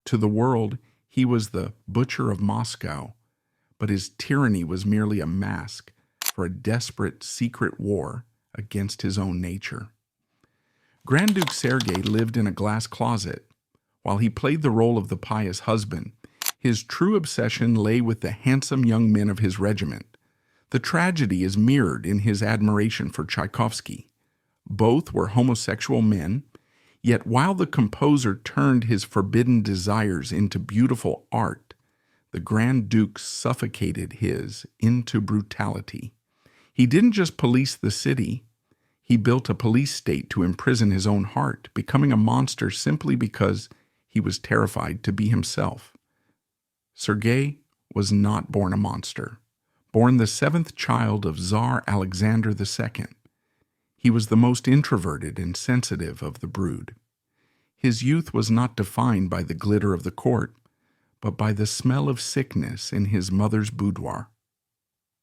To the world, he was the butcher of Moscow, but his tyranny was merely a mask for a desperate secret war against his own nature. Grand Duke Sergei lived in a glass closet. While he played the role of the pious husband, his true obsession lay with the handsome young men of his regiment. The tragedy is mirrored in his admiration for Tchaikovsky. Both were homosexual men, yet while the composer turned his forbidden desires into beautiful art, the Grand Duke suffocated his into brutality. He didn't just police the city, he built a police state to imprison his own heart, becoming a monster simply because he was terrified to be himself. Sergei was not born a monster. Born the seventh child of Tsar Alexander II, he was the most introverted and sensitive of the brood. His youth was not defined by the glitter of the court, but by the smell of sickness in his mother's boudoir.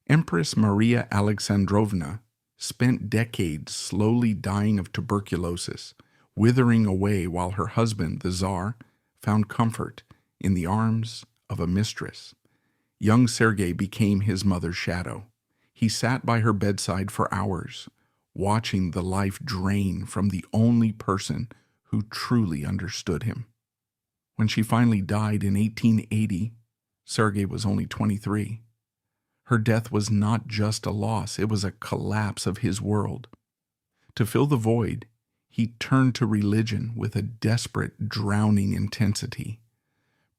Empress Maria Alexandrovna spent decades slowly dying of tuberculosis, withering away while her husband, the Tsar, found comfort in the arms of a mistress. Young Sergei became his mother's shadow. He sat by her bedside for hours, watching the life drain from the only person who truly understood him. When she finally died in 1880, Sergei was only 23. Her death was not just a loss, it was a collapse of his world. To fill the void, he turned to religion with a desperate, drowning intensity.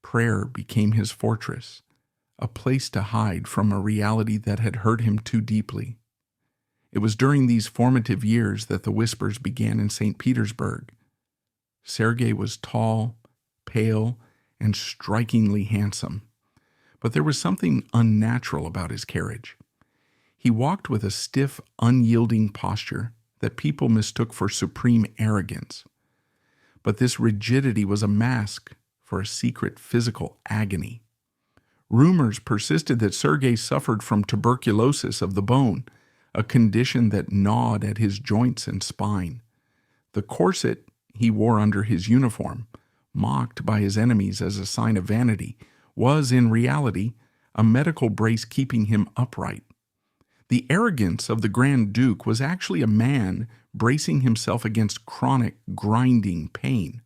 Prayer became his fortress, a place to hide from a reality that had hurt him too deeply. It was during these formative years that the whispers began in St. Petersburg. Sergei was tall, pale, and strikingly handsome, but there was something unnatural about his carriage. He walked with a stiff, unyielding posture that people mistook for supreme arrogance. But this rigidity was a mask for a secret physical agony. Rumors persisted that Sergei suffered from tuberculosis of the bone, a condition that gnawed at his joints and spine. The corset he wore under his uniform, mocked by his enemies as a sign of vanity, was in reality a medical brace keeping him upright. The arrogance of the Grand Duke was actually a man bracing himself against chronic, grinding pain.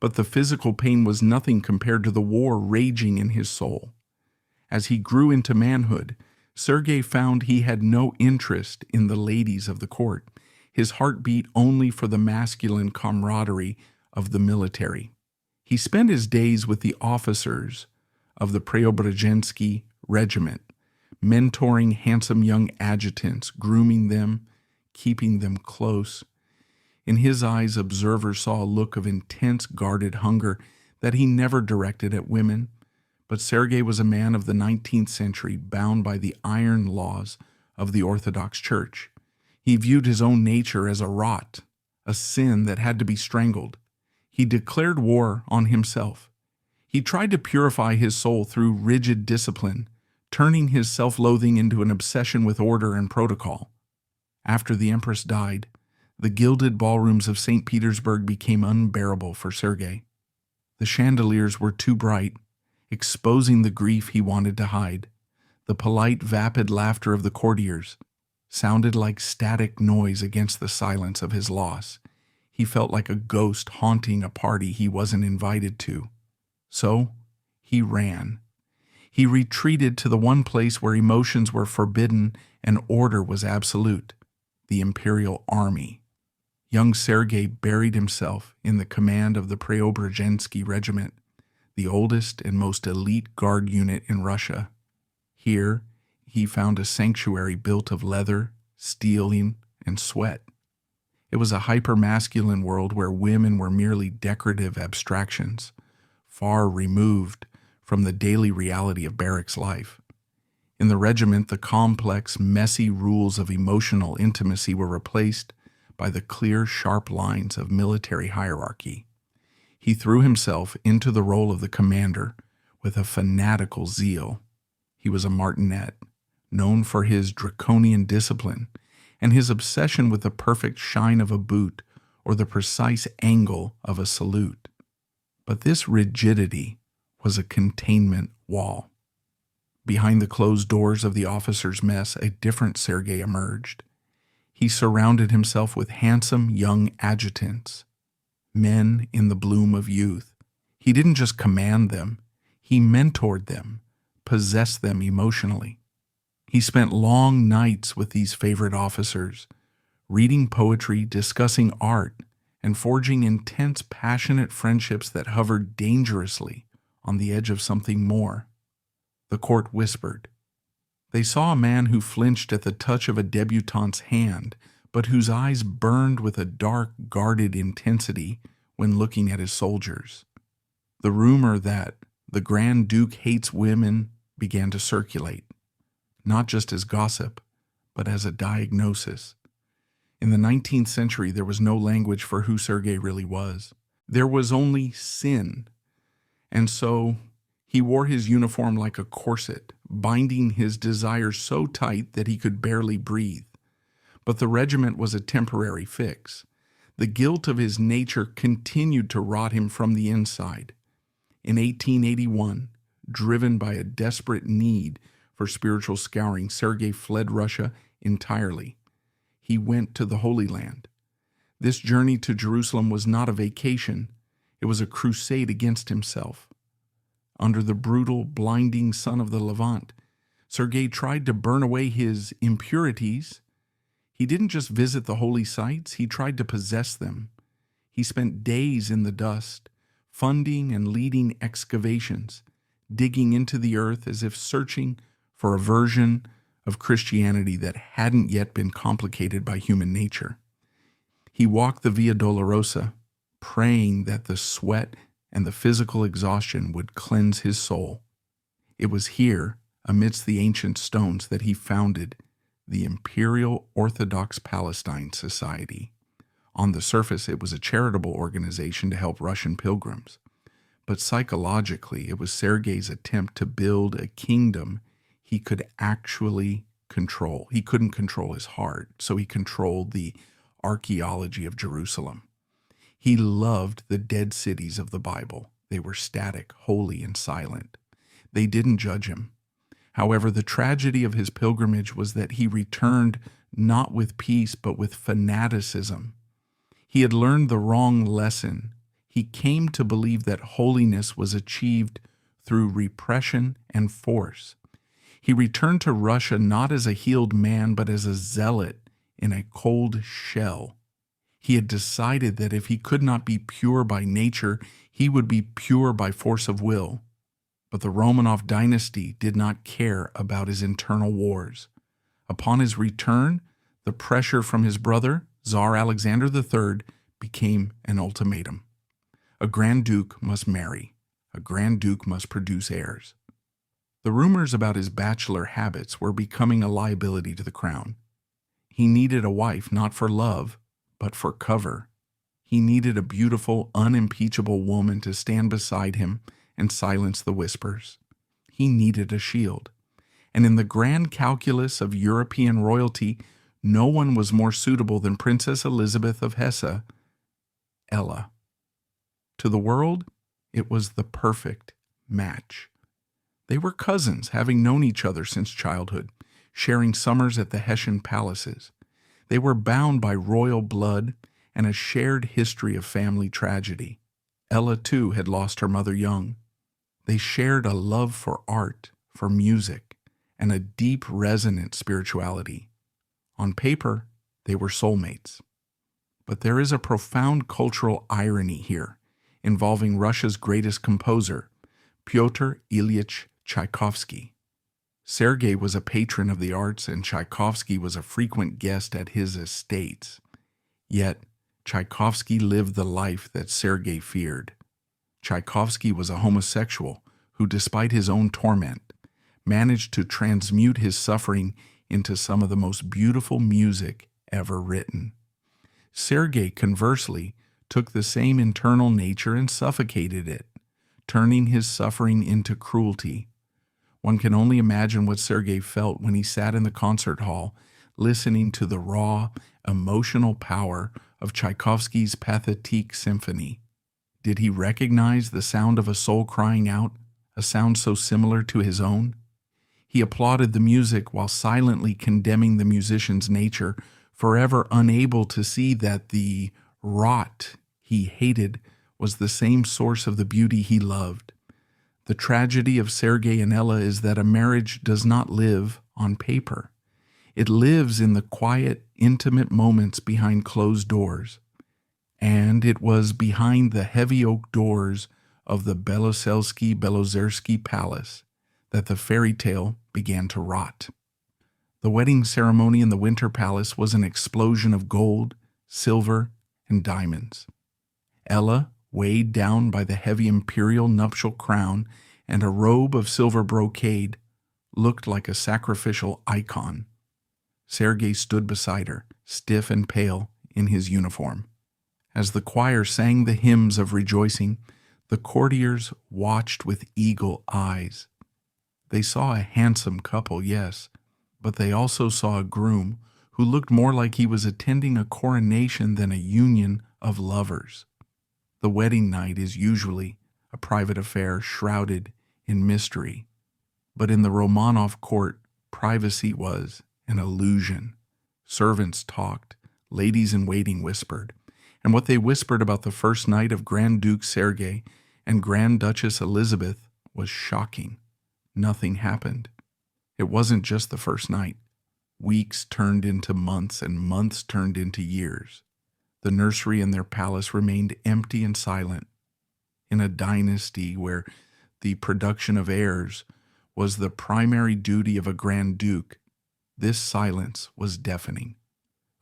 But the physical pain was nothing compared to the war raging in his soul. As he grew into manhood, Sergei found he had no interest in the ladies of the court. His heart beat only for the masculine camaraderie of the military. He spent his days with the officers of the Preobrazhensky regiment, mentoring handsome young adjutants, grooming them, keeping them close. In his eyes, observers saw a look of intense, guarded hunger that he never directed at women. But Sergei was a man of the 19th century, bound by the iron laws of the Orthodox Church. He viewed his own nature as a rot, a sin that had to be strangled. He declared war on himself. He tried to purify his soul through rigid discipline, turning his self-loathing into an obsession with order and protocol. After the Empress died, the gilded ballrooms of St. Petersburg became unbearable for Sergei. The chandeliers were too bright, exposing the grief he wanted to hide. The polite, vapid laughter of the courtiers sounded like static noise against the silence of his loss. He felt like a ghost haunting a party he wasn't invited to. So he ran. He retreated to the one place where emotions were forbidden and order was absolute, the Imperial Army. Young Sergei buried himself in the command of the Preobrazhensky regiment, the oldest and most elite guard unit in Russia. Here, he found a sanctuary built of leather, steel, and sweat. It was a hyper-masculine world where women were merely decorative abstractions, far removed from the daily reality of barracks life. In the regiment, the complex, messy rules of emotional intimacy were replaced by the clear, sharp lines of military hierarchy. He threw himself into the role of the commander with a fanatical zeal. He was a martinet, known for his draconian discipline and his obsession with the perfect shine of a boot or the precise angle of a salute. But this rigidity was a containment wall. Behind the closed doors of the officers' mess, a different Sergei emerged. He surrounded himself with handsome young adjutants, men in the bloom of youth. He didn't just command them, he mentored them, possessed them emotionally. He spent long nights with these favorite officers, reading poetry, discussing art, and forging intense, passionate friendships that hovered dangerously on the edge of something more. The court whispered. They saw a man who flinched at the touch of a debutante's hand, but whose eyes burned with a dark, guarded intensity when looking at his soldiers. The rumor that the Grand Duke hates women began to circulate, not just as gossip, but as a diagnosis. In the 19th century, there was no language for who Sergei really was. There was only sin. And so he wore his uniform like a corset, binding his desires so tight that he could barely breathe. But the regiment was a temporary fix. The guilt of his nature continued to rot him from the inside. In 1881, driven by a desperate need for spiritual scouring, Sergei fled Russia entirely. He went to the Holy Land. This journey to Jerusalem was not a vacation. It was a crusade against himself. Under the brutal, blinding sun of the Levant, Sergei tried to burn away his impurities. He didn't just visit the holy sites, he tried to possess them. He spent days in the dust, funding and leading excavations, digging into the earth as if searching for a version of Christianity that hadn't yet been complicated by human nature. He walked the Via Dolorosa, praying that the sweat and the physical exhaustion would cleanse his soul. It was here, amidst the ancient stones, that he founded the Imperial Orthodox Palestine Society. On the surface, it was a charitable organization to help Russian pilgrims. But psychologically, it was Sergei's attempt to build a kingdom he could actually control. He couldn't control his heart, so he controlled the archaeology of Jerusalem. He loved the dead cities of the Bible. They were static, holy, and silent. They didn't judge him. However, the tragedy of his pilgrimage was that he returned not with peace, but with fanaticism. He had learned the wrong lesson. He came to believe that holiness was achieved through repression and force. He returned to Russia not as a healed man, but as a zealot in a cold shell. He had decided that if he could not be pure by nature, he would be pure by force of will. But the Romanov dynasty did not care about his internal wars. Upon his return, the pressure from his brother, Tsar Alexander III, became an ultimatum. A Grand Duke must marry. A Grand Duke must produce heirs. The rumors about his bachelor habits were becoming a liability to the crown. He needed a wife not for love, but for cover. He needed a beautiful, unimpeachable woman to stand beside him and silence the whispers. He needed a shield. And in the grand calculus of European royalty, no one was more suitable than Princess Elizabeth of Hesse, Ella. To the world, it was the perfect match. They were cousins, having known each other since childhood, sharing summers at the Hessian palaces. They were bound by royal blood and a shared history of family tragedy. Ella, too, had lost her mother young. They shared a love for art, for music, and a deep, resonant spirituality. On paper, they were soulmates. But there is a profound cultural irony here, involving Russia's greatest composer, Pyotr Ilyich Tchaikovsky. Sergei was a patron of the arts, and Tchaikovsky was a frequent guest at his estates. Yet, Tchaikovsky lived the life that Sergei feared. Tchaikovsky was a homosexual who, despite his own torment, managed to transmute his suffering into some of the most beautiful music ever written. Sergei, conversely, took the same internal nature and suffocated it, turning his suffering into cruelty. One can only imagine what Sergei felt when he sat in the concert hall, listening to the raw, emotional power of Tchaikovsky's Pathétique Symphony. Did he recognize the sound of a soul crying out, a sound so similar to his own? He applauded the music while silently condemning the musician's nature, forever unable to see that the rot he hated was the same source of the beauty he loved. The tragedy of Sergei and Ella is that a marriage does not live on paper. It lives in the quiet, intimate moments behind closed doors. And it was behind the heavy oak doors of the Beloselsky-Belozersky Palace that the fairy tale began to rot. The wedding ceremony in the Winter Palace was an explosion of gold, silver, and diamonds. Ella, weighed down by the heavy imperial nuptial crown and a robe of silver brocade, looked like a sacrificial icon. Sergei stood beside her, stiff and pale, in his uniform. As the choir sang the hymns of rejoicing, the courtiers watched with eagle eyes. They saw a handsome couple, yes, but they also saw a groom who looked more like he was attending a coronation than a union of lovers. The wedding night is usually a private affair shrouded in mystery, but in the Romanov court, privacy was an illusion. Servants talked, ladies-in-waiting whispered, and what they whispered about the first night of Grand Duke Sergei and Grand Duchess Elizabeth was shocking. Nothing happened. It wasn't just the first night. Weeks turned into months, and months turned into years. The nursery in their palace remained empty and silent. In a dynasty where the production of heirs was the primary duty of a Grand Duke, this silence was deafening.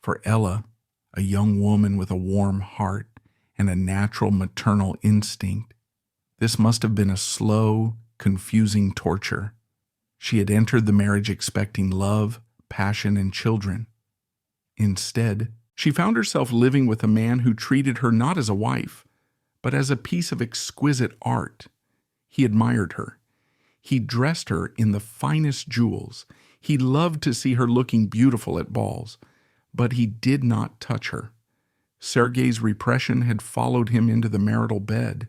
For Ella, a young woman with a warm heart and a natural maternal instinct, this must have been a slow, confusing torture. She had entered the marriage expecting love, passion, and children. Instead, she found herself living with a man who treated her not as a wife, but as a piece of exquisite art. He admired her. He dressed her in the finest jewels. He loved to see her looking beautiful at balls, but he did not touch her. Sergei's repression had followed him into the marital bed.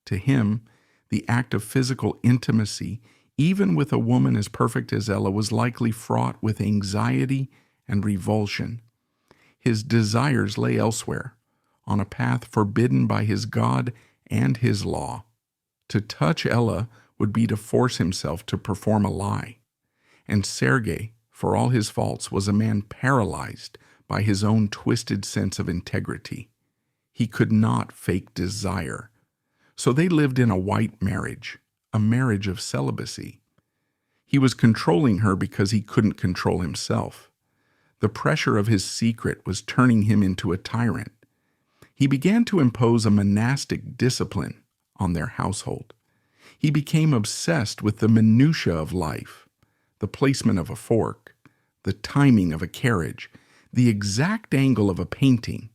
To him, the act of physical intimacy, even with a woman as perfect as Ella, was likely fraught with anxiety and revulsion. His desires lay elsewhere, on a path forbidden by his God and his law. To touch Ella would be to force himself to perform a lie. And Sergei, for all his faults, was a man paralyzed by his own twisted sense of integrity. He could not fake desire. So they lived in a white marriage, a marriage of celibacy. He was controlling her because he couldn't control himself. The pressure of his secret was turning him into a tyrant. He began to impose a monastic discipline on their household. He became obsessed with the minutiae of life, the placement of a fork, the timing of a carriage, the exact angle of a painting.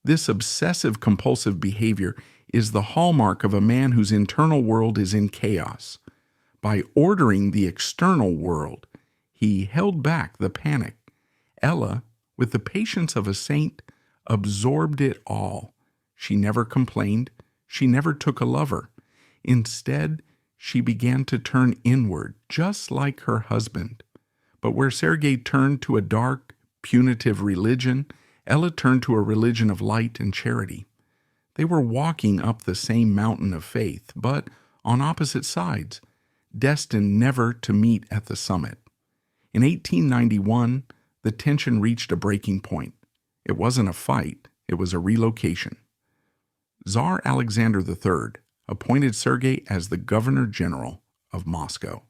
This obsessive-compulsive behavior is the hallmark of a man whose internal world is in chaos. By ordering the external world, he held back the panic. Ella, with the patience of a saint, absorbed it all. She never complained. She never took a lover. Instead, she began to turn inward, just like her husband. But where Sergei turned to a dark, punitive religion, Ella turned to a religion of light and charity. They were walking up the same mountain of faith, but on opposite sides, destined never to meet at the summit. In 1891, the tension reached a breaking point. It wasn't a fight, it was a relocation. Tsar Alexander III appointed Sergei as the Governor-General of Moscow.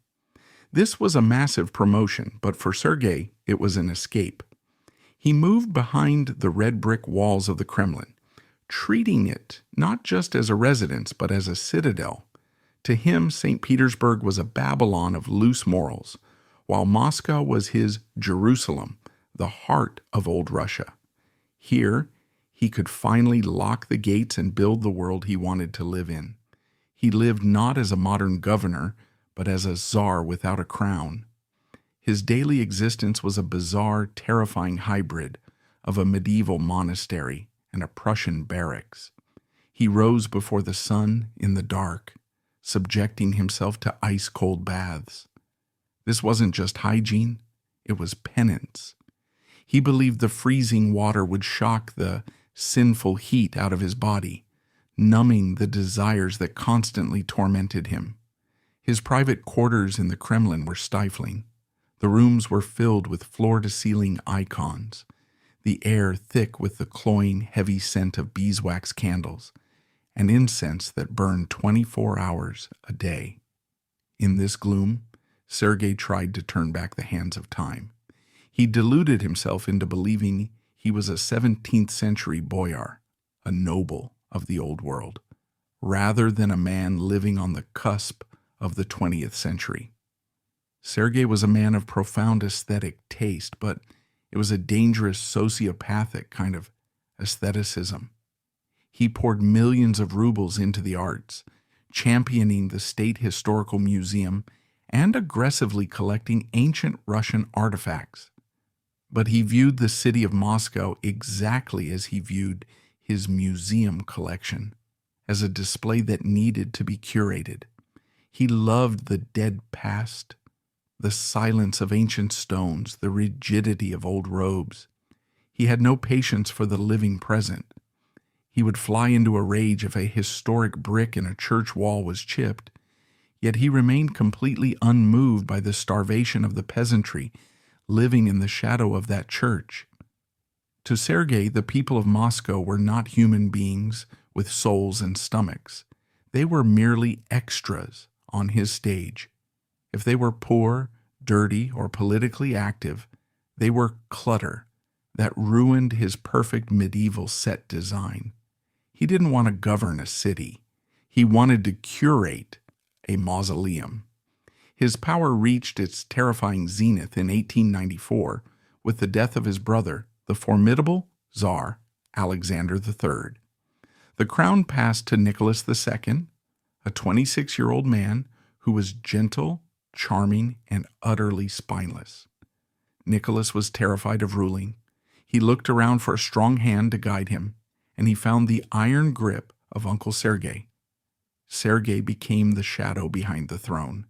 This was a massive promotion, but for Sergei, it was an escape. He moved behind the red brick walls of the Kremlin, treating it not just as a residence, but as a citadel. To him, St. Petersburg was a Babylon of loose morals, while Moscow was his Jerusalem, the heart of old Russia. Here, he could finally lock the gates and build the world he wanted to live in. He lived not as a modern governor, but as a czar without a crown. His daily existence was a bizarre, terrifying hybrid of a medieval monastery and a Prussian barracks. He rose before the sun in the dark, subjecting himself to ice-cold baths. This wasn't just hygiene, it was penance. He believed the freezing water would shock the sinful heat out of his body, numbing the desires that constantly tormented him. His private quarters in the Kremlin were stifling. The rooms were filled with floor-to-ceiling icons, the air thick with the cloying, heavy scent of beeswax candles, and incense that burned 24 hours a day. In this gloom, Sergei tried to turn back the hands of time. He deluded himself into believing he was a 17th century boyar, a noble of the old world, rather than a man living on the cusp of the 20th century. Sergei was a man of profound aesthetic taste, but it was a dangerous sociopathic kind of aestheticism. He poured millions of rubles into the arts, championing the State Historical Museum and aggressively collecting ancient Russian artifacts. But he viewed the city of Moscow exactly as he viewed his museum collection, as a display that needed to be curated. He loved the dead past, the silence of ancient stones, the rigidity of old robes. He had no patience for the living present. He would fly into a rage if a historic brick in a church wall was chipped, yet he remained completely unmoved by the starvation of the peasantry living in the shadow of that church. To Sergei, the people of Moscow were not human beings with souls and stomachs. They were merely extras on his stage. If they were poor, dirty, or politically active, they were clutter that ruined his perfect medieval set design. He didn't want to govern a city. He wanted to curate a mausoleum. His power reached its terrifying zenith in 1894 with the death of his brother, the formidable Tsar Alexander III. The crown passed to Nicholas II, a 26-year-old man who was gentle, charming, and utterly spineless. Nicholas was terrified of ruling. He looked around for a strong hand to guide him, and he found the iron grip of Uncle Sergei. Sergei became the shadow behind the throne.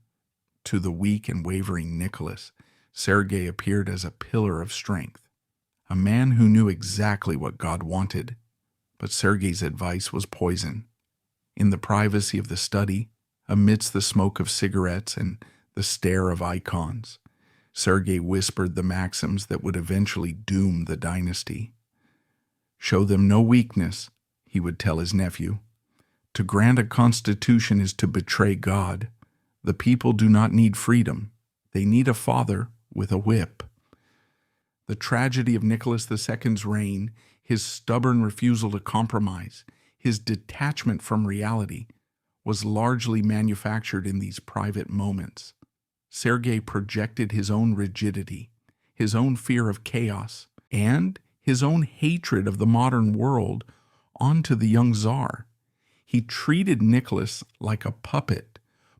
To the weak and wavering Nicholas, Sergei appeared as a pillar of strength, a man who knew exactly what God wanted. But Sergei's advice was poison. In the privacy of the study, amidst the smoke of cigarettes and the stare of icons, Sergei whispered the maxims that would eventually doom the dynasty. "Show them no weakness," he would tell his nephew. "To grant a constitution is to betray God. The people do not need freedom. They need a father with a whip." The tragedy of Nicholas II's reign, his stubborn refusal to compromise, his detachment from reality, was largely manufactured in these private moments. Sergei projected his own rigidity, his own fear of chaos, and his own hatred of the modern world onto the young Tsar. He treated Nicholas like a puppet,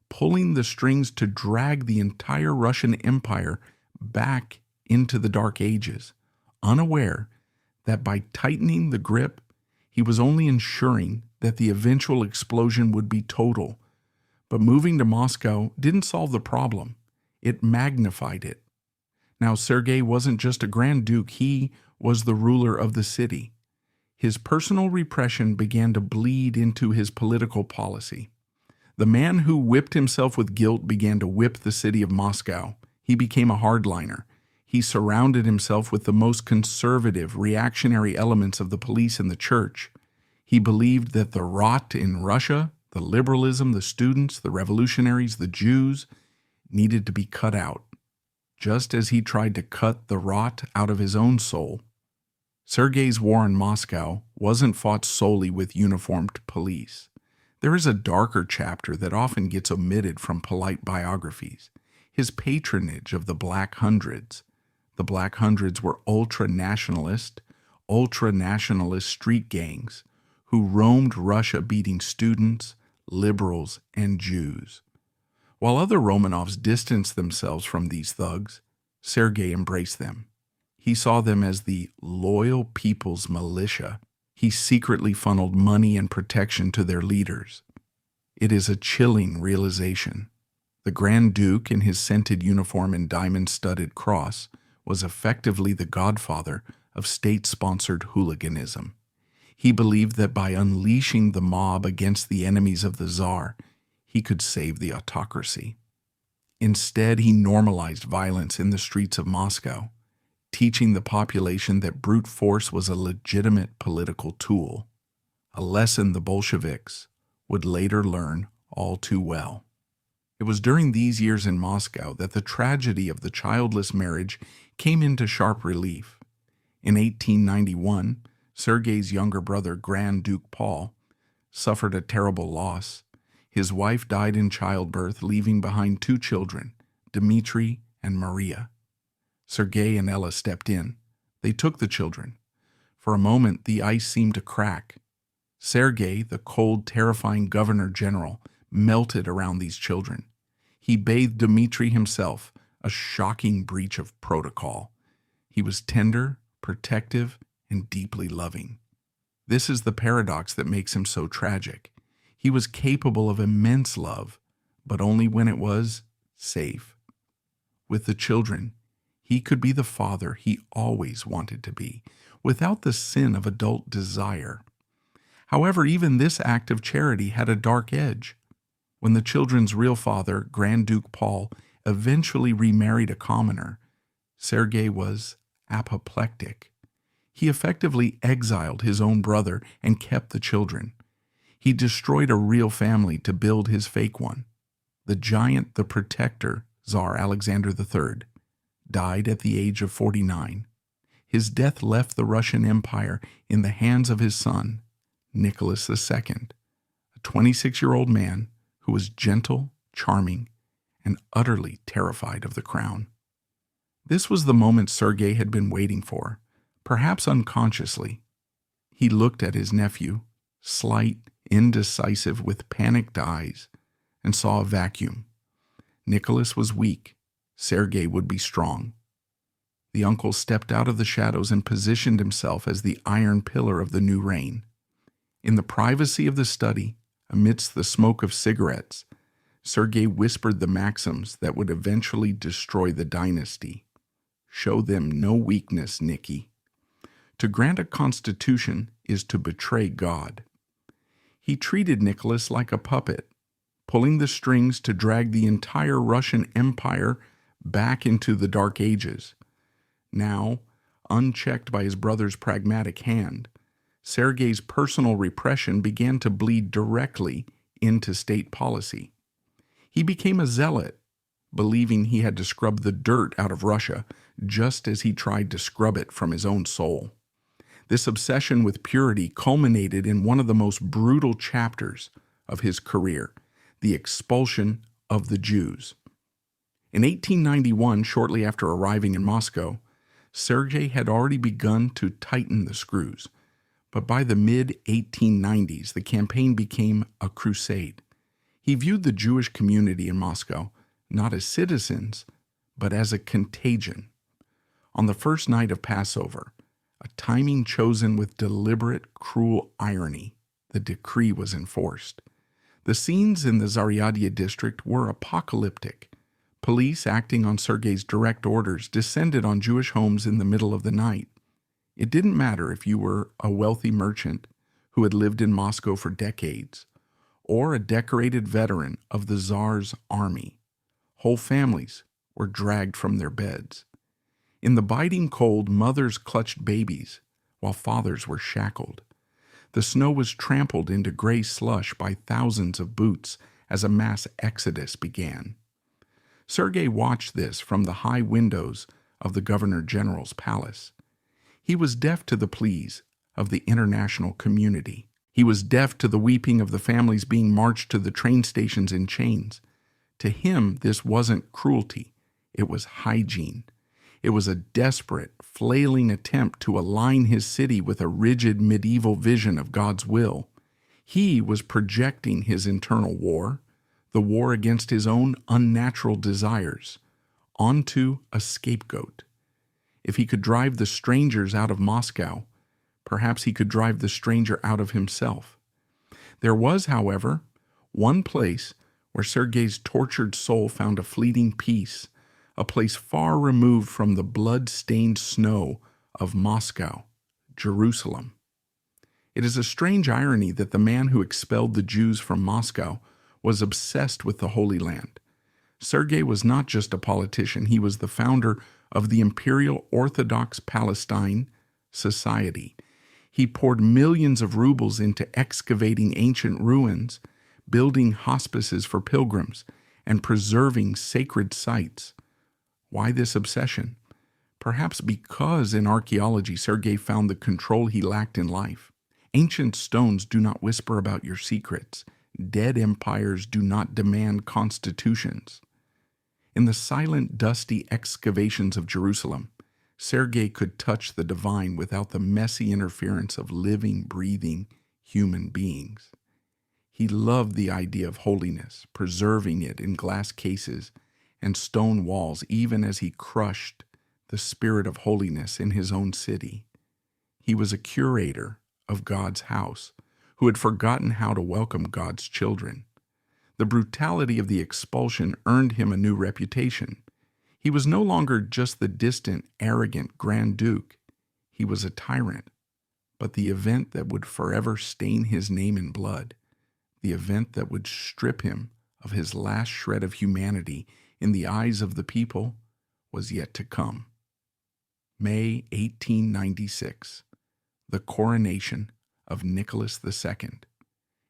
pulling the strings to drag the entire Russian Empire back into the Dark Ages, unaware that by tightening the grip, he was only ensuring that the eventual explosion would be total. But moving to Moscow didn't solve the problem. It magnified it. Now, Sergei wasn't just a Grand Duke, he was the ruler of the city. His personal repression began to bleed into his political policy. The man who whipped himself with guilt began to whip the city of Moscow. He became a hardliner. He surrounded himself with the most conservative, reactionary elements of the police and the church. He believed that the rot in Russia, the liberalism, the students, the revolutionaries, the Jews, needed to be cut out, just as he tried to cut the rot out of his own soul. Sergei's war in Moscow wasn't fought solely with uniformed police. There is a darker chapter that often gets omitted from polite biographies: his patronage of the Black Hundreds. The Black Hundreds were ultra-nationalist street gangs who roamed Russia beating students, liberals, and Jews. While other Romanovs distanced themselves from these thugs, Sergei embraced them. He saw them as the loyal people's militia, He secretly funneled money and protection to their leaders. It is a chilling realization. The Grand Duke, in his scented uniform and diamond-studded cross, was effectively the godfather of state-sponsored hooliganism. He believed that by unleashing the mob against the enemies of the Tsar, he could save the autocracy. Instead, he normalized violence in the streets of Moscow, teaching the population that brute force was a legitimate political tool, a lesson the Bolsheviks would later learn all too well. It was during these years in Moscow that the tragedy of the childless marriage came into sharp relief. In 1891, Sergei's younger brother, Grand Duke Paul, suffered a terrible loss. His wife died in childbirth, leaving behind 2 children, Dmitri and Maria. Sergei and Ella stepped in. They took the children. For a moment, the ice seemed to crack. Sergei, the cold, terrifying governor-general, melted around these children. He bathed Dmitri himself, a shocking breach of protocol. He was tender, protective, and deeply loving. This is the paradox that makes him so tragic. He was capable of immense love, but only when it was safe. With the children, he could be the father he always wanted to be, without the sin of adult desire. However, even this act of charity had a dark edge. When the children's real father, Grand Duke Paul, eventually remarried a commoner, Sergei was apoplectic. He effectively exiled his own brother and kept the children. He destroyed a real family to build his fake one. The giant, the protector, Tsar Alexander III, died at the age of 49. His death left the Russian Empire in the hands of his son, Nicholas II, a 26-year-old man who was gentle, charming, and utterly terrified of the crown. This was the moment Sergei had been waiting for, perhaps unconsciously. He looked at his nephew, slight, indecisive, with panicked eyes, and saw a vacuum. Nicholas was weak. Sergei would be strong. The uncle stepped out of the shadows and positioned himself as the iron pillar of the new reign. In the privacy of the study, amidst the smoke of cigarettes, Sergei whispered the maxims that would eventually destroy the dynasty. Show them no weakness, Nicky. To grant a constitution is to betray God. He treated Nicholas like a puppet, pulling the strings to drag the entire Russian Empire back into the Dark Ages. Now, unchecked by his brother's pragmatic hand, Sergei's personal repression began to bleed directly into state policy. He became a zealot, believing he had to scrub the dirt out of Russia just as he tried to scrub it from his own soul. This obsession with purity culminated in one of the most brutal chapters of his career, the expulsion of the Jews. In 1891, shortly after arriving in Moscow, Sergei had already begun to tighten the screws. But by the mid-1890s, the campaign became a crusade. He viewed the Jewish community in Moscow not as citizens, but as a contagion. On the first night of Passover, a timing chosen with deliberate, cruel irony, the decree was enforced. The scenes in the Zaryadia district were apocalyptic. Police, acting on Sergei's direct orders, descended on Jewish homes in the middle of the night. It didn't matter if you were a wealthy merchant who had lived in Moscow for decades, or a decorated veteran of the Tsar's army. Whole families were dragged from their beds. In the biting cold, mothers clutched babies, while fathers were shackled. The snow was trampled into gray slush by thousands of boots as a mass exodus began. Sergei watched this from the high windows of the Governor-General's palace. He was deaf to the pleas of the international community. He was deaf to the weeping of the families being marched to the train stations in chains. To him, this wasn't cruelty. It was hygiene. It was a desperate, flailing attempt to align his city with a rigid medieval vision of God's will. He was projecting his internal war, the war against his own unnatural desires, onto a scapegoat. If he could drive the strangers out of Moscow, Perhaps he could drive the stranger out of himself. There was, however, one place where Sergei's tortured soul found a fleeting peace, a place far removed from the blood-stained snow of Moscow, Jerusalem. It is a strange irony that the man who expelled the Jews from Moscow was obsessed with the Holy Land. Sergei was not just a politician, he was the founder of the Imperial Orthodox Palestine Society. He poured millions of rubles into excavating ancient ruins, building hospices for pilgrims, and preserving sacred sites. Why this obsession? Perhaps because in archaeology Sergei found the control he lacked in life. Ancient stones do not whisper about your secrets. Dead empires do not demand constitutions. In the silent, dusty excavations of Jerusalem, Sergei could touch the divine without the messy interference of living, breathing human beings. He loved the idea of holiness, preserving it in glass cases and stone walls, even as he crushed the spirit of holiness in his own city. He was a curator of God's house who had forgotten how to welcome God's children. The brutality of the expulsion earned him a new reputation. He was no longer just the distant, arrogant Grand Duke. He was a tyrant. But the event that would forever stain his name in blood, the event that would strip him of his last shred of humanity in the eyes of the people, was yet to come. May 1896, the coronation of Nicholas II.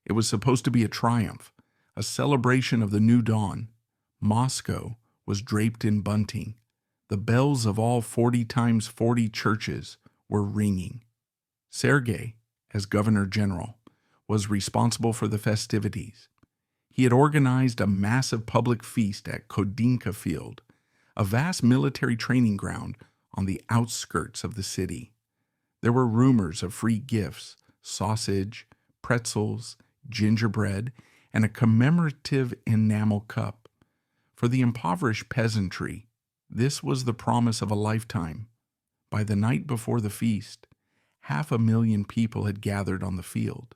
It was supposed to be a triumph, a celebration of the new dawn. Moscow was draped in bunting. The bells of all 40 times 40 churches were ringing. Sergei, as Governor General, was responsible for the festivities. He had organized a massive public feast at Kodinka Field, a vast military training ground on the outskirts of the city. There were rumors of free gifts, sausage, pretzels, gingerbread, and a commemorative enamel cup. For the impoverished peasantry, this was the promise of a lifetime. By the night before the feast, 500,000 people had gathered on the field.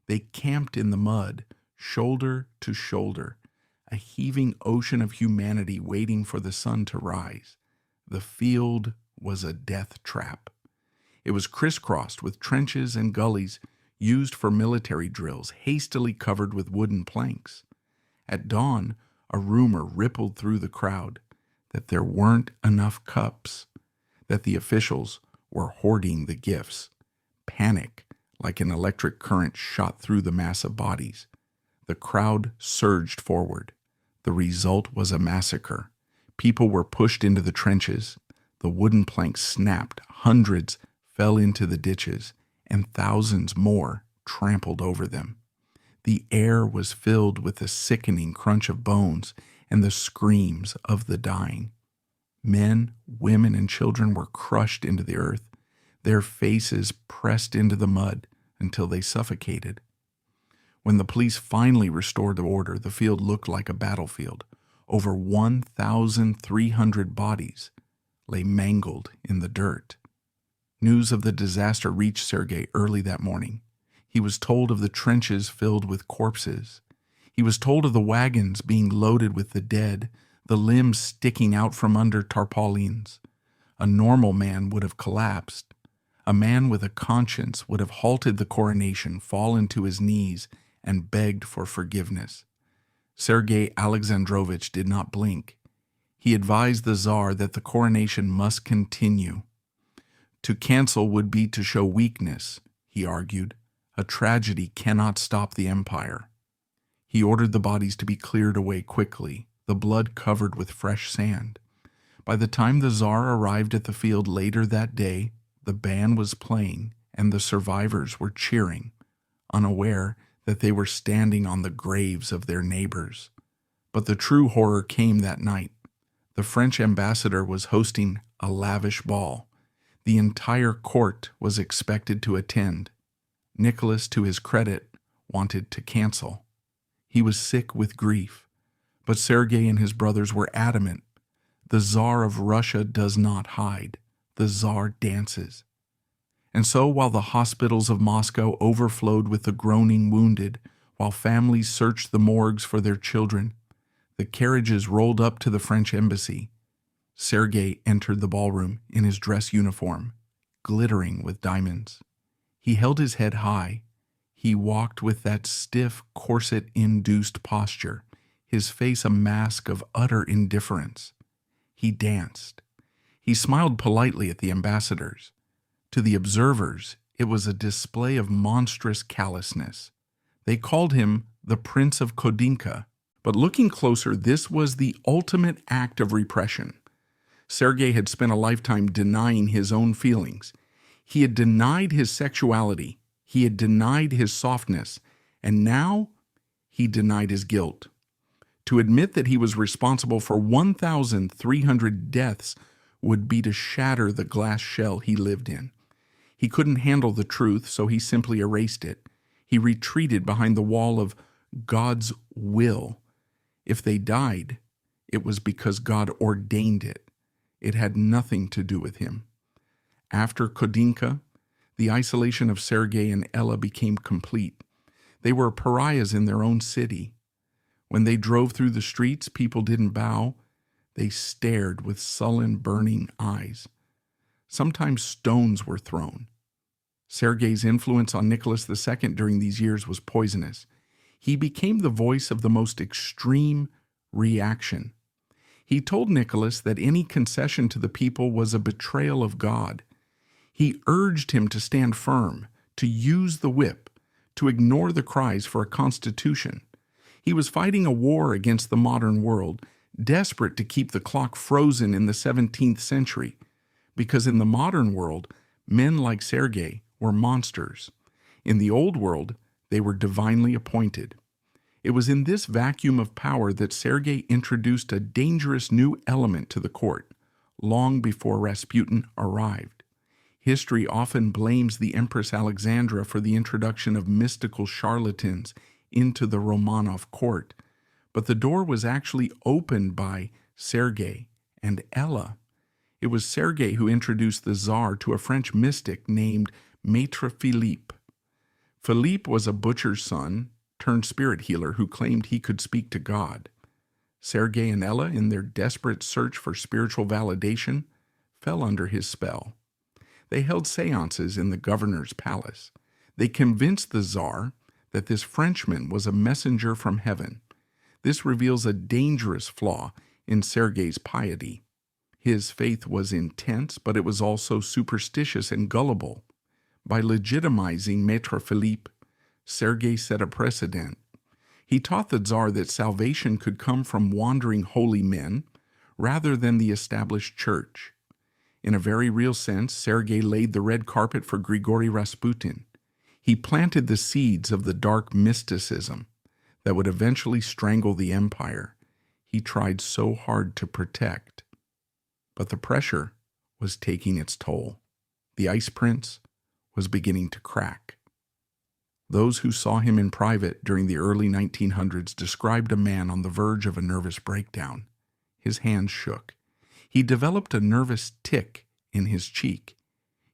They camped in the mud, shoulder to shoulder, a heaving ocean of humanity waiting for the sun to rise. The field was a death trap. It was crisscrossed with trenches and gullies used for military drills, hastily covered with wooden planks. At dawn, a rumor rippled through the crowd that there weren't enough cups, that the officials were hoarding the gifts. Panic, like an electric current, shot through the mass of bodies. The crowd surged forward. The result was a massacre. People were pushed into the trenches. The wooden planks snapped. Hundreds fell into the ditches, and thousands more trampled over them. The air was filled with the sickening crunch of bones and the screams of the dying. Men, women, and children were crushed into the earth, their faces pressed into the mud until they suffocated. When the police finally restored order, the field looked like a battlefield. Over 1,300 bodies lay mangled in the dirt. News of the disaster reached Sergei early that morning. He was told of the trenches filled with corpses. He was told of the wagons being loaded with the dead, the limbs sticking out from under tarpaulins. A normal man would have collapsed. A man with a conscience would have halted the coronation, fallen to his knees, and begged for forgiveness. Sergei Alexandrovich did not blink. He advised the Tsar that the coronation must continue. To cancel would be to show weakness, he argued. A tragedy cannot stop the empire. He ordered the bodies to be cleared away quickly, the blood covered with fresh sand. By the time the Tsar arrived at the field later that day, the band was playing and the survivors were cheering, unaware that they were standing on the graves of their neighbors. But the true horror came that night. The French ambassador was hosting a lavish ball. The entire court was expected to attend. Nicholas, to his credit, wanted to cancel. He was sick with grief, but Sergei and his brothers were adamant. The Tsar of Russia does not hide. The Tsar dances. And so, while the hospitals of Moscow overflowed with the groaning wounded, while families searched the morgues for their children, the carriages rolled up to the French embassy. Sergei entered the ballroom in his dress uniform, glittering with diamonds. He held his head high. He walked with that stiff, corset-induced posture, his face a mask of utter indifference. He danced. He smiled politely at the ambassadors. To the observers, it was a display of monstrous callousness. They called him the Prince of Kodinka. But looking closer, this was the ultimate act of repression. Sergei had spent a lifetime denying his own feelings. He had denied his sexuality. He had denied his softness. And now he denied his guilt. To admit that he was responsible for 1,300 deaths would be to shatter the glass shell he lived in. He couldn't handle the truth, so he simply erased it. He retreated behind the wall of God's will. If they died, it was because God ordained it. It had nothing to do with him. After Kodinka, the isolation of Sergei and Ella became complete. They were pariahs in their own city. When they drove through the streets, people didn't bow. They stared with sullen, burning eyes. Sometimes stones were thrown. Sergei's influence on Nicholas II during these years was poisonous. He became the voice of the most extreme reaction. He told Nicholas that any concession to the people was a betrayal of God. He urged him to stand firm, to use the whip, to ignore the cries for a constitution. He was fighting a war against the modern world, desperate to keep the clock frozen in the 17th century, because in the modern world, men like Sergei were monsters. In the old world, they were divinely appointed. It was in this vacuum of power that Sergei introduced a dangerous new element to the court, long before Rasputin arrived. History often blames the Empress Alexandra for the introduction of mystical charlatans into the Romanov court, but the door was actually opened by Sergei and Ella. It was Sergei who introduced the Tsar to a French mystic named Maître Philippe. Philippe was a butcher's son turned spirit healer who claimed he could speak to God. Sergei and Ella, in their desperate search for spiritual validation, fell under his spell. They held seances in the governor's palace. They convinced the Tsar that this Frenchman was a messenger from heaven. This reveals a dangerous flaw in Sergei's piety. His faith was intense, but it was also superstitious and gullible. By legitimizing Maître Philippe, Sergei set a precedent. He taught the Tsar that salvation could come from wandering holy men rather than the established church. In a very real sense, Sergei laid the red carpet for Grigory Rasputin. He planted the seeds of the dark mysticism that would eventually strangle the empire he tried so hard to protect. But the pressure was taking its toll. The Ice Prince was beginning to crack. Those who saw him in private during the early 1900s described a man on the verge of a nervous breakdown. His hands shook. He developed a nervous tic in his cheek.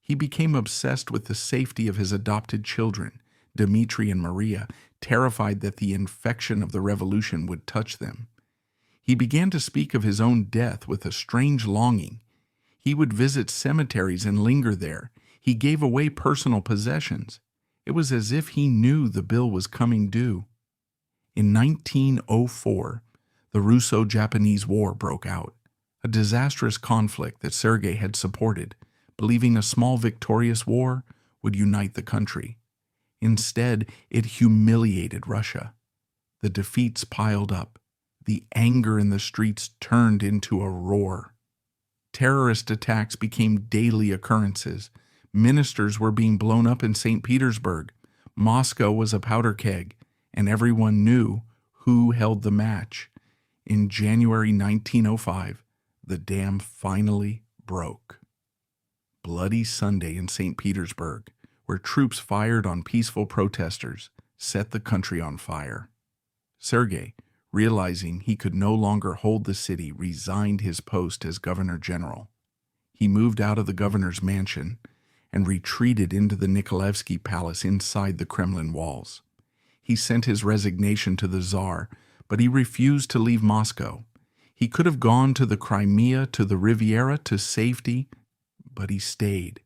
He became obsessed with the safety of his adopted children, Dmitri and Maria, terrified that the infection of the revolution would touch them. He began to speak of his own death with a strange longing. He would visit cemeteries and linger there. He gave away personal possessions. It was as if he knew the bill was coming due. In 1904, the Russo-Japanese War broke out, a disastrous conflict that Sergei had supported, believing a small victorious war would unite the country. Instead, it humiliated Russia. The defeats piled up. The anger in the streets turned into a roar. Terrorist attacks became daily occurrences. Ministers were being blown up in St. Petersburg. Moscow was a powder keg, and everyone knew who held the match. In January 1905, the dam finally broke. Bloody Sunday in St. Petersburg, where troops fired on peaceful protesters, set the country on fire. Sergei, realizing he could no longer hold the city, resigned his post as governor general. He moved out of the governor's mansion and retreated into the Nikolaevsky Palace inside the Kremlin walls. He sent his resignation to the Tsar, but he refused to leave Moscow. He could have gone to the Crimea, to the Riviera, to safety, but he stayed.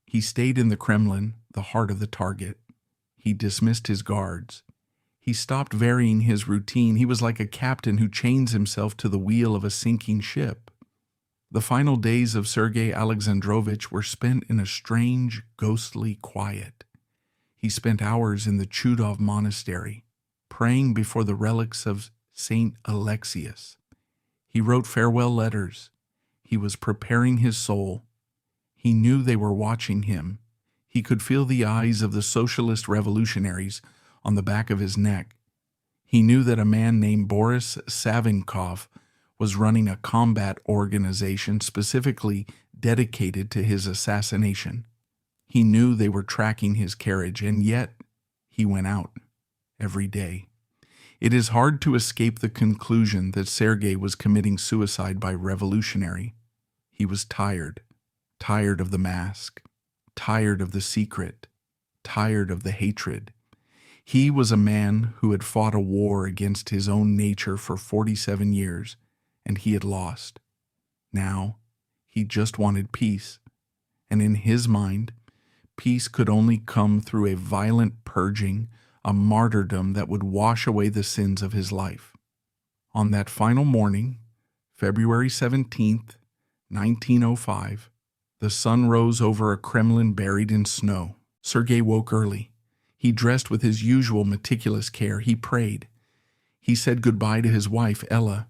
He stayed in the Kremlin, the heart of the target. He dismissed his guards. He stopped varying his routine. He was like a captain who chains himself to the wheel of a sinking ship. The final days of Sergei Alexandrovich were spent in a strange, ghostly quiet. He spent hours in the Chudov monastery, praying before the relics of Saint Alexius. He wrote farewell letters. He was preparing his soul. He knew they were watching him. He could feel the eyes of the socialist revolutionaries on the back of his neck. He knew that a man named Boris Savinkov was running a combat organization specifically dedicated to his assassination. He knew they were tracking his carriage, and yet he went out every day. It is hard to escape the conclusion that Sergei was committing suicide by revolutionary. He was tired of the mask, tired of the secret, tired of the hatred. He was a man who had fought a war against his own nature for 47 years, and he had lost. Now, he just wanted peace, and in his mind, peace could only come through a violent purging, a martyrdom that would wash away the sins of his life. On that final morning, February 17th, 1905, the sun rose over a Kremlin buried in snow. Sergei woke early. He dressed with his usual meticulous care. He prayed. He said goodbye to his wife, Ella.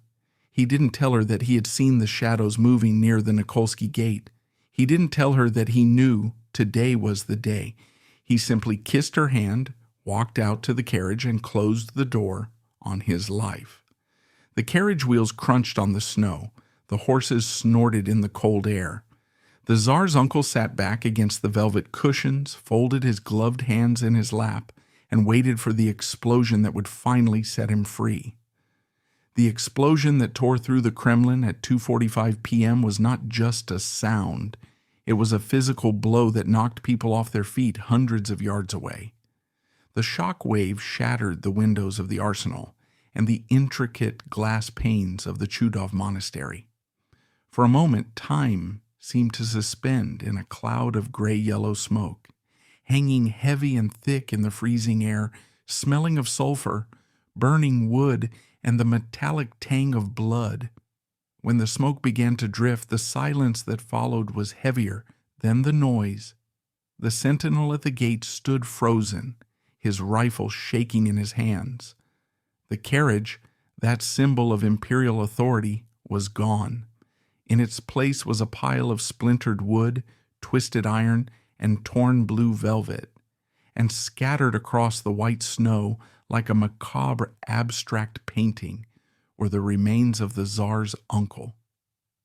He didn't tell her that he had seen the shadows moving near the Nikolsky gate. He didn't tell her that he knew today was the day. He simply kissed her hand, walked out to the carriage, and closed the door on his life. The carriage wheels crunched on the snow. The horses snorted in the cold air. The Tsar's uncle sat back against the velvet cushions, folded his gloved hands in his lap, and waited for the explosion that would finally set him free. The explosion that tore through the Kremlin at 2:45 p.m. was not just a sound. It was a physical blow that knocked people off their feet hundreds of yards away. The shock wave shattered the windows of the arsenal and the intricate glass panes of the Chudov monastery. For a moment, time seemed to suspend in a cloud of gray-yellow smoke, hanging heavy and thick in the freezing air, smelling of sulfur, burning wood, and the metallic tang of blood. When the smoke began to drift, the silence that followed was heavier than the noise. The sentinel at the gate stood frozen, his rifle shaking in his hands. The carriage, that symbol of imperial authority, was gone. In its place was a pile of splintered wood, twisted iron, and torn blue velvet. And scattered across the white snow like a macabre abstract painting were the remains of the Tsar's uncle.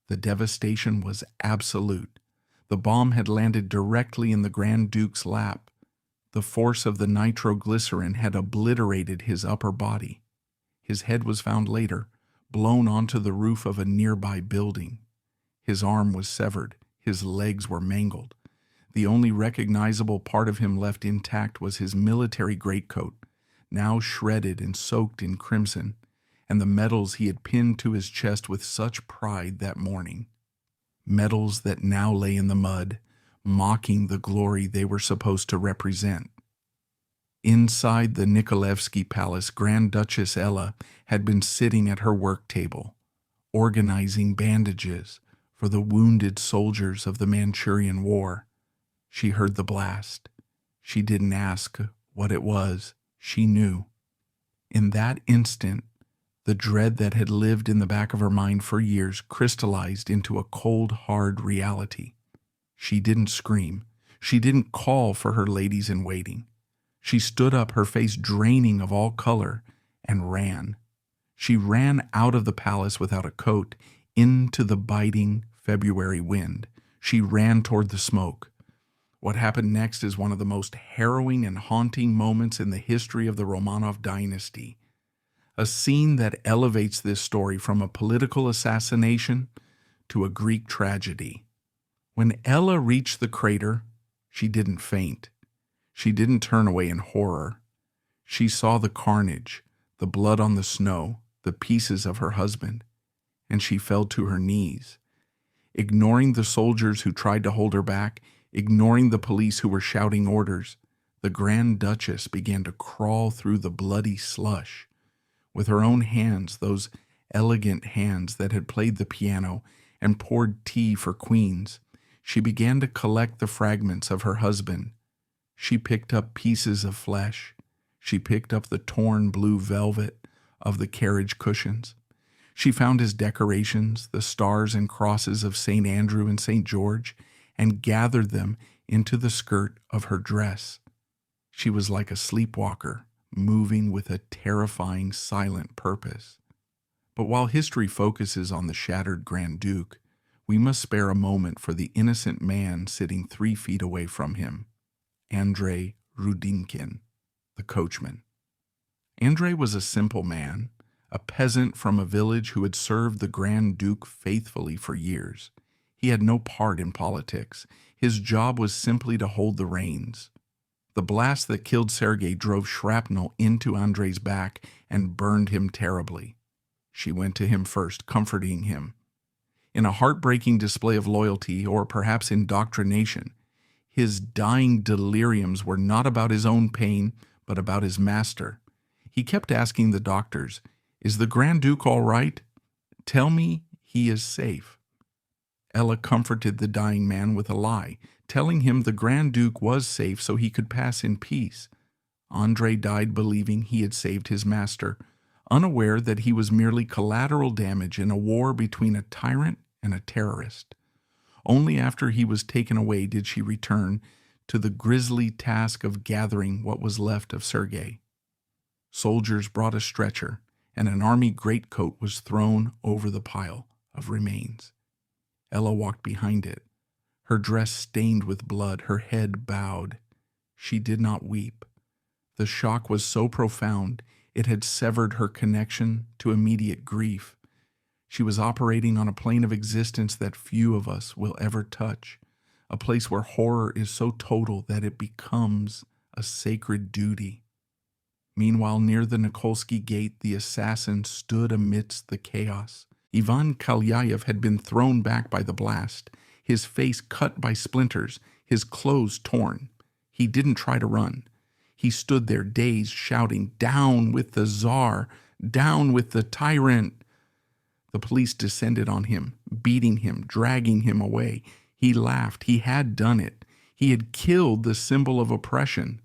The devastation was absolute. The bomb had landed directly in the Grand Duke's lap. The force of the nitroglycerin had obliterated his upper body. His head was found later, blown onto the roof of a nearby building. His arm was severed. His legs were mangled. The only recognizable part of him left intact was his military greatcoat, now shredded and soaked in crimson, and the medals he had pinned to his chest with such pride that morning. Medals that now lay in the mud, mocking the glory they were supposed to represent. Inside the Nikolaevsky Palace, Grand Duchess Ella had been sitting at her work table, organizing bandages for the wounded soldiers of the Manchurian War. She heard the blast. She didn't ask what it was. She knew. In that instant, the dread that had lived in the back of her mind for years crystallized into a cold, hard reality. She didn't scream. She didn't call for her ladies-in-waiting. She stood up, her face draining of all color, and ran. She ran out of the palace without a coat, into the biting February wind. She ran toward the smoke. What happened next is one of the most harrowing and haunting moments in the history of the Romanov dynasty. A scene that elevates this story from a political assassination to a Greek tragedy. When Ella reached the crater, She didn't faint. She didn't turn away in horror. She saw the carnage, the blood on the snow, the pieces of her husband, and she fell to her knees. Ignoring the soldiers who tried to hold her back, ignoring the police who were shouting orders, the Grand Duchess began to crawl through the bloody slush. With her own hands, those elegant hands that had played the piano and poured tea for queens, she began to collect the fragments of her husband. She picked up pieces of flesh. She picked up the torn blue velvet of the carriage cushions. She found his decorations, the stars and crosses of St. Andrew and St. George, and gathered them into the skirt of her dress. She was like a sleepwalker, moving with a terrifying, silent purpose. But while history focuses on the shattered Grand Duke, we must spare a moment for the innocent man sitting 3 feet away from him, Andrei Rudinkin, the coachman. Andrei was a simple man, a peasant from a village who had served the Grand Duke faithfully for years. He had no part in politics. His job was simply to hold the reins. The blast that killed Sergei drove shrapnel into Andrei's back and burned him terribly. She went to him first, comforting him. In a heartbreaking display of loyalty, or perhaps indoctrination, his dying deliriums were not about his own pain, but about his master. He kept asking the doctors, "Is the Grand Duke all right? Tell me he is safe." Ella comforted the dying man with a lie, telling him the Grand Duke was safe so he could pass in peace. Andrei died believing he had saved his master, unaware that he was merely collateral damage in a war between a tyrant and a terrorist. Only after he was taken away did she return to the grisly task of gathering what was left of Sergei. Soldiers brought a stretcher, and an army greatcoat was thrown over the pile of remains. Ella walked behind it, her dress stained with blood, her head bowed. She did not weep. The shock was so profound, it had severed her connection to immediate grief. She was operating on a plane of existence that few of us will ever touch, a place where horror is so total that it becomes a sacred duty. Meanwhile, near the Nikolsky Gate, the assassin stood amidst the chaos. Ivan Kalyaev had been thrown back by the blast, his face cut by splinters, his clothes torn. He didn't try to run. He stood there dazed, shouting, "Down with the Tsar! Down with the tyrant!" The police descended on him, beating him, dragging him away. He laughed. He had done it. He had killed the symbol of oppression.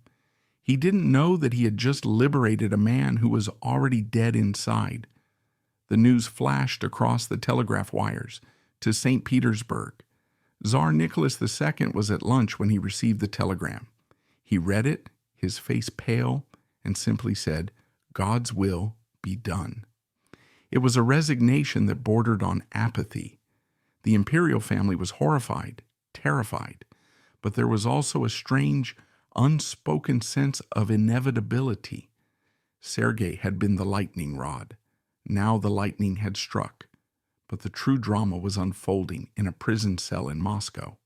He didn't know that he had just liberated a man who was already dead inside. The news flashed across the telegraph wires to St. Petersburg. Tsar Nicholas II was at lunch when he received the telegram. He read it, his face pale, and simply said, "God's will be done." It was a resignation that bordered on apathy. The imperial family was horrified, terrified, but there was also a strange, unspoken sense of inevitability. Sergei had been the lightning rod. Now the lightning had struck, but the true drama was unfolding in a prison cell in Moscow.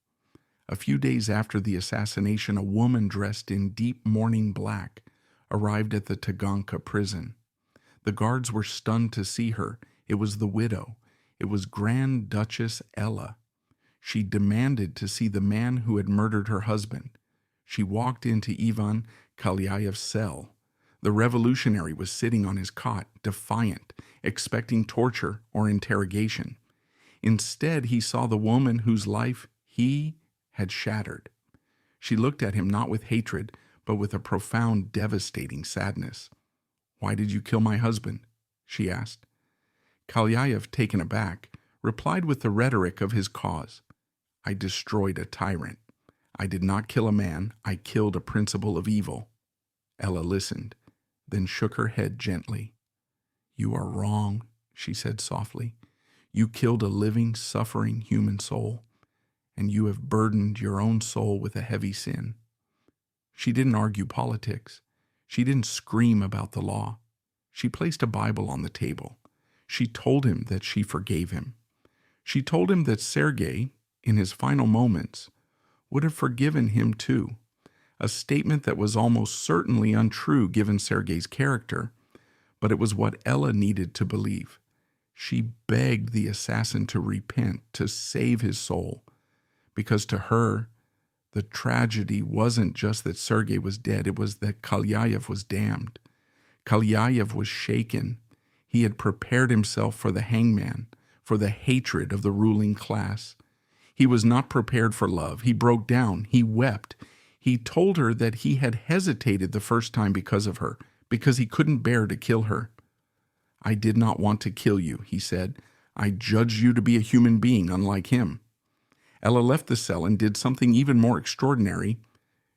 A few days after the assassination, a woman dressed in deep mourning black arrived at the Taganka prison. The guards were stunned to see her. It was the widow. It was Grand Duchess Ella. She demanded to see the man who had murdered her husband. She walked into Ivan Kalyaev's cell. The revolutionary was sitting on his cot, defiant, expecting torture or interrogation. Instead, he saw the woman whose life he had shattered. She looked at him not with hatred, but with a profound, devastating sadness. "Why did you kill my husband?" she asked. Kalyaev, taken aback, replied with the rhetoric of his cause. "I destroyed a tyrant. I did not kill a man. I killed a principle of evil." Ella listened, then shook her head gently. "You are wrong," she said softly. "You killed a living, suffering human soul, and you have burdened your own soul with a heavy sin." She didn't argue politics. She didn't scream about the law. She placed a Bible on the table. She told him that she forgave him. She told him that Sergei, in his final moments, would have forgiven him too, a statement that was almost certainly untrue given Sergei's character, but it was what Ella needed to believe. She begged the assassin to repent, to save his soul, because to her, the tragedy wasn't just that Sergei was dead, it was that Kalyaev was damned. Kalyaev was shaken. He had prepared himself for the hangman, for the hatred of the ruling class. He was not prepared for love. He broke down. He wept. He told her that he had hesitated the first time because of her, because he couldn't bear to kill her. "I did not want to kill you," he said. "I judged you to be a human being, unlike him." Ella left the cell and did something even more extraordinary.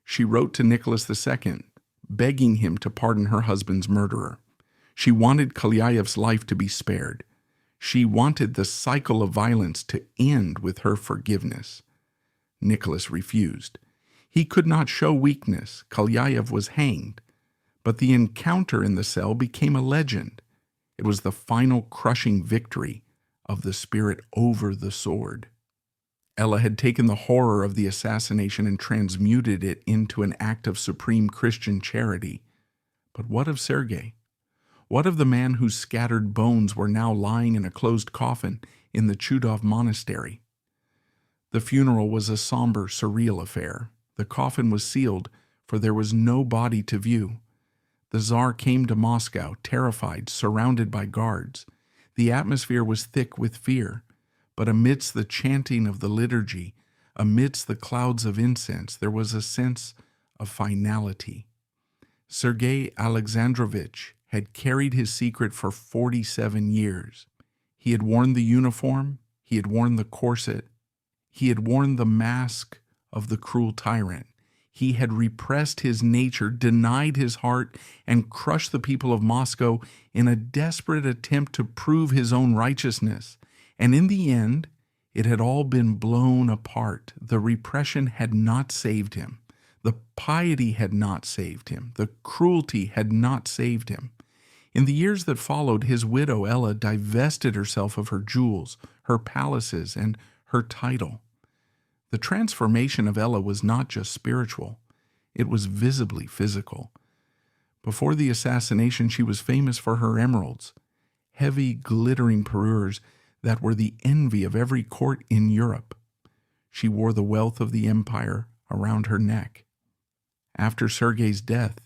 She wrote to Nicholas II, begging him to pardon her husband's murderer. She wanted Kalyaev's life to be spared. She wanted the cycle of violence to end with her forgiveness. Nicholas refused. He could not show weakness. Kalyaev was hanged. But the encounter in the cell became a legend. It was the final crushing victory of the spirit over the sword. Ella had taken the horror of the assassination and transmuted it into an act of supreme Christian charity. But what of Sergei? What of the man whose scattered bones were now lying in a closed coffin in the Chudov monastery? The funeral was a somber, surreal affair. The coffin was sealed, for there was no body to view. The Tsar came to Moscow, terrified, surrounded by guards. The atmosphere was thick with fear, but amidst the chanting of the liturgy, amidst the clouds of incense, there was a sense of finality. Sergei Alexandrovich had carried his secret for 47 years. He had worn the uniform, he had worn the corset, he had worn the mask of the cruel tyrant. He had repressed his nature, denied his heart, and crushed the people of Moscow in a desperate attempt to prove his own righteousness. And in the end, it had all been blown apart. The repression had not saved him. The piety had not saved him. The cruelty had not saved him. In the years that followed, his widow Ella divested herself of her jewels, her palaces, and her title. The transformation of Ella was not just spiritual, it was visibly physical. Before the assassination, she was famous for her emeralds, heavy, glittering parures that were the envy of every court in Europe. She wore the wealth of the empire around her neck. After Sergei's death,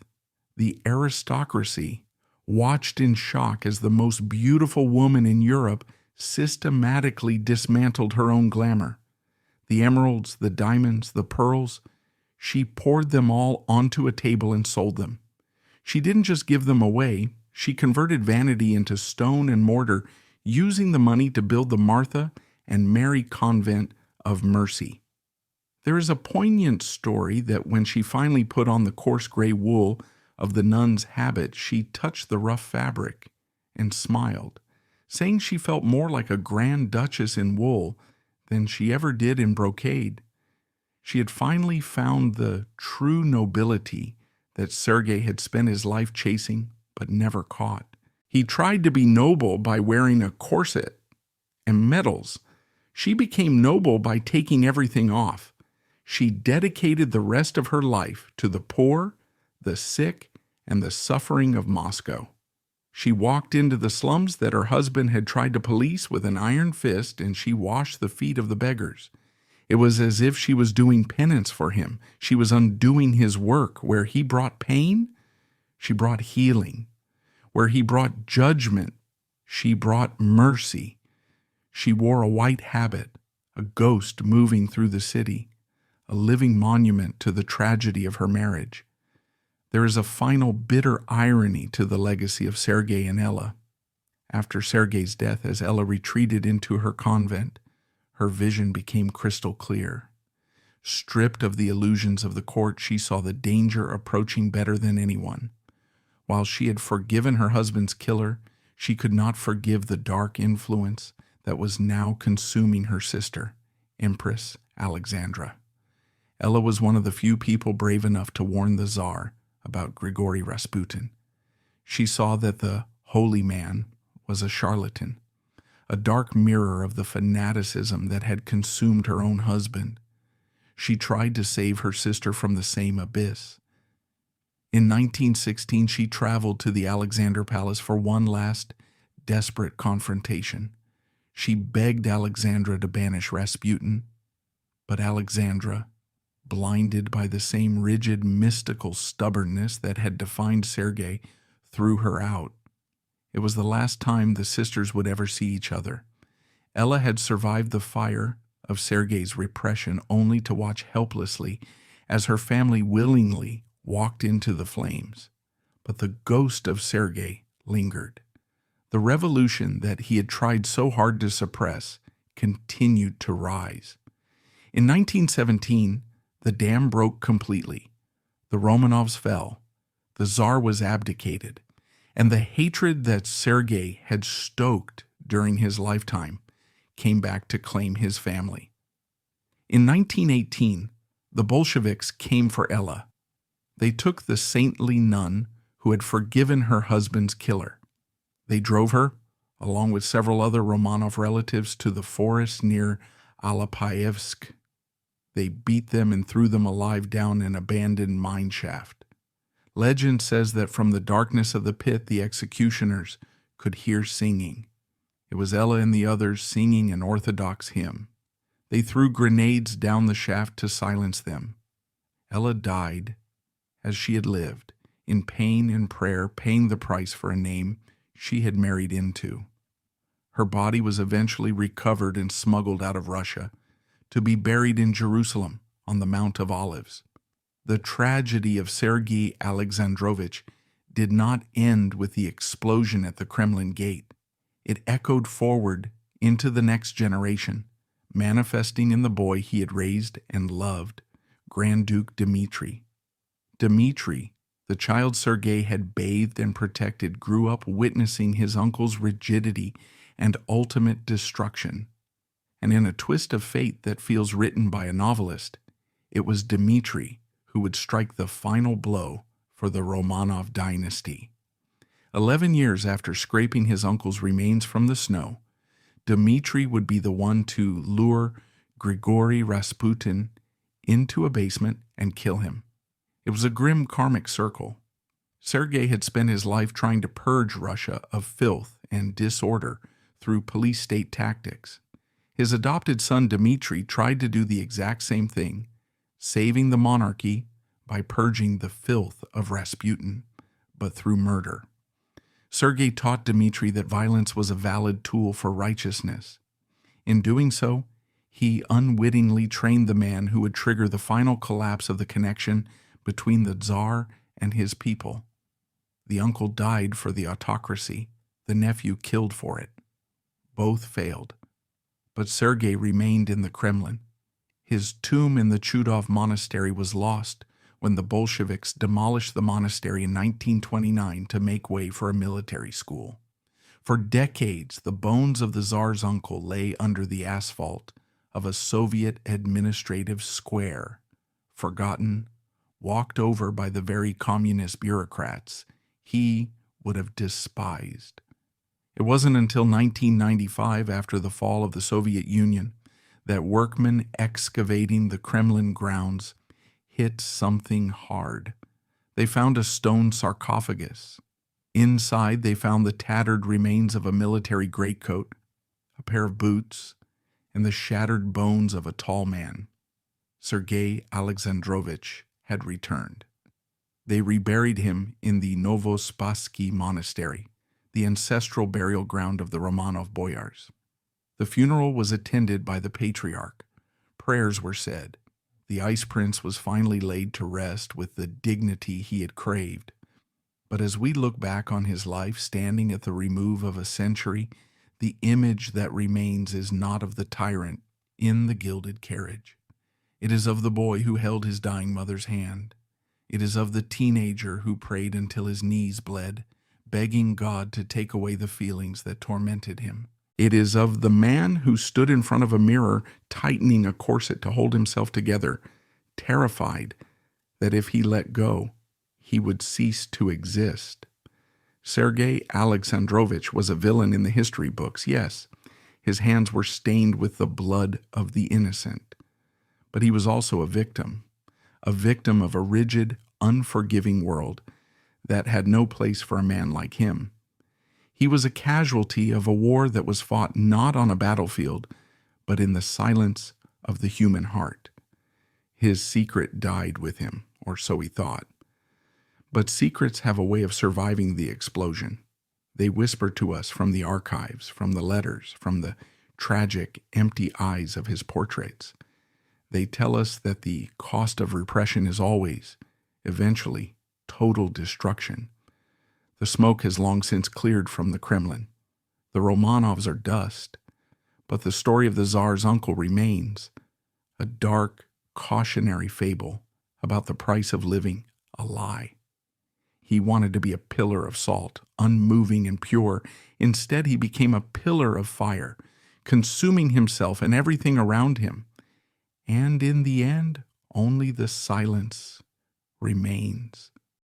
the aristocracy watched in shock as the most beautiful woman in Europe systematically dismantled her own glamour. The emeralds, the diamonds, the pearls, she poured them all onto a table and sold them. She didn't just give them away, she converted vanity into stone and mortar, using the money to build the Martha and Mary Convent of Mercy. There is a poignant story that when she finally put on the coarse gray wool of the nun's habit, she touched the rough fabric and smiled, saying she felt more like a grand duchess in wool than she ever did in brocade. She had finally found the true nobility that Sergei had spent his life chasing but never caught. He tried to be noble by wearing a corset and medals. She became noble by taking everything off. She dedicated the rest of her life to the poor, the sick, and the suffering of Moscow. She walked into the slums that her husband had tried to police with an iron fist, and she washed the feet of the beggars. It was as if she was doing penance for him. She was undoing his work. Where he brought pain, she brought healing. Where he brought judgment, she brought mercy. She wore a white habit, a ghost moving through the city, a living monument to the tragedy of her marriage. There is a final bitter irony to the legacy of Sergei and Ella. After Sergei's death, as Ella retreated into her convent, her vision became crystal clear. Stripped of the illusions of the court, she saw the danger approaching better than anyone. While she had forgiven her husband's killer, she could not forgive the dark influence that was now consuming her sister, Empress Alexandra. Ella was one of the few people brave enough to warn the Tsar about Grigory Rasputin. She saw that the holy man was a charlatan, a dark mirror of the fanaticism that had consumed her own husband. She tried to save her sister from the same abyss. In 1916, she traveled to the Alexander Palace for one last desperate confrontation. She begged Alexandra to banish Rasputin, but Alexandra, blinded by the same rigid, mystical stubbornness that had defined Sergei, threw her out. It was the last time the sisters would ever see each other. Ella had survived the fire of Sergei's repression only to watch helplessly as her family willingly walked into the flames. But the ghost of Sergei lingered. The revolution that he had tried so hard to suppress continued to rise. In 1917, the dam broke completely. The Romanovs fell. The Tsar was abdicated. And the hatred that Sergei had stoked during his lifetime came back to claim his family. In 1918, the Bolsheviks came for Ella. They took the saintly nun who had forgiven her husband's killer. They drove her, along with several other Romanov relatives, to the forest near Alapayevsk. They beat them and threw them alive down an abandoned mine shaft. Legend says that from the darkness of the pit, the executioners could hear singing. It was Ella and the others singing an Orthodox hymn. They threw grenades down the shaft to silence them. Ella died as she had lived, in pain and prayer, paying the price for a name she had married into. Her body was eventually recovered and smuggled out of Russia to be buried in Jerusalem on the Mount of Olives. The tragedy of Sergei Alexandrovich did not end with the explosion at the Kremlin gate. It echoed forward into the next generation, manifesting in the boy he had raised and loved, Grand Duke Dmitri. Dmitri, the child Sergei had bathed and protected, grew up witnessing his uncle's rigidity and ultimate destruction. And in a twist of fate that feels written by a novelist, it was Dmitri who would strike the final blow for the Romanov dynasty. 11 years after scraping his uncle's remains from the snow, Dmitri would be the one to lure Grigory Rasputin into a basement and kill him. It was a grim karmic circle. Sergei had spent his life trying to purge Russia of filth and disorder through police-state tactics. His adopted son Dmitri tried to do the exact same thing, saving the monarchy by purging the filth of Rasputin, but through murder. Sergei taught Dmitri that violence was a valid tool for righteousness. In doing so, he unwittingly trained the man who would trigger the final collapse of the connection between the Tsar and his people. The uncle died for the autocracy, the nephew killed for it. Both failed. But Sergei remained in the Kremlin. His tomb in the Chudov monastery was lost when the Bolsheviks demolished the monastery in 1929 to make way for a military school. For decades, the bones of the Tsar's uncle lay under the asphalt of a Soviet administrative square, forgotten, walked over by the very communist bureaucrats he would have despised. It wasn't until 1995, after the fall of the Soviet Union, that workmen excavating the Kremlin grounds hit something hard. They found a stone sarcophagus. Inside, they found the tattered remains of a military greatcoat, a pair of boots, and the shattered bones of a tall man. Sergei Alexandrovich had returned. They reburied him in the Novospassky Monastery, the ancestral burial ground of the Romanov boyars. The funeral was attended by the patriarch. Prayers were said. The ice prince was finally laid to rest with the dignity he had craved. But as we look back on his life, standing at the remove of a century, the image that remains is not of the tyrant in the gilded carriage. It is of the boy who held his dying mother's hand. It is of the teenager who prayed until his knees bled, begging God to take away the feelings that tormented him. It is of the man who stood in front of a mirror, tightening a corset to hold himself together, terrified that if he let go, he would cease to exist. Sergei Alexandrovich was a villain in the history books, yes. His hands were stained with the blood of the innocent. but he was also a victim of a rigid, unforgiving world that had no place for a man like him. He was a casualty of a war that was fought not on a battlefield, but in the silence of the human heart. His secret died with him, or so he thought. But secrets have a way of surviving the explosion. They whisper to us from the archives, from the letters, from the tragic, empty eyes of his portraits. They tell us that the cost of repression is always, eventually, total destruction. The smoke has long since cleared from the Kremlin. The Romanovs are dust, but the story of the Tsar's uncle remains, a dark, cautionary fable about the price of living a lie. He wanted to be a pillar of salt, unmoving and pure. Instead, he became a pillar of fire, consuming himself and everything around him. And in the end, only the silence remains.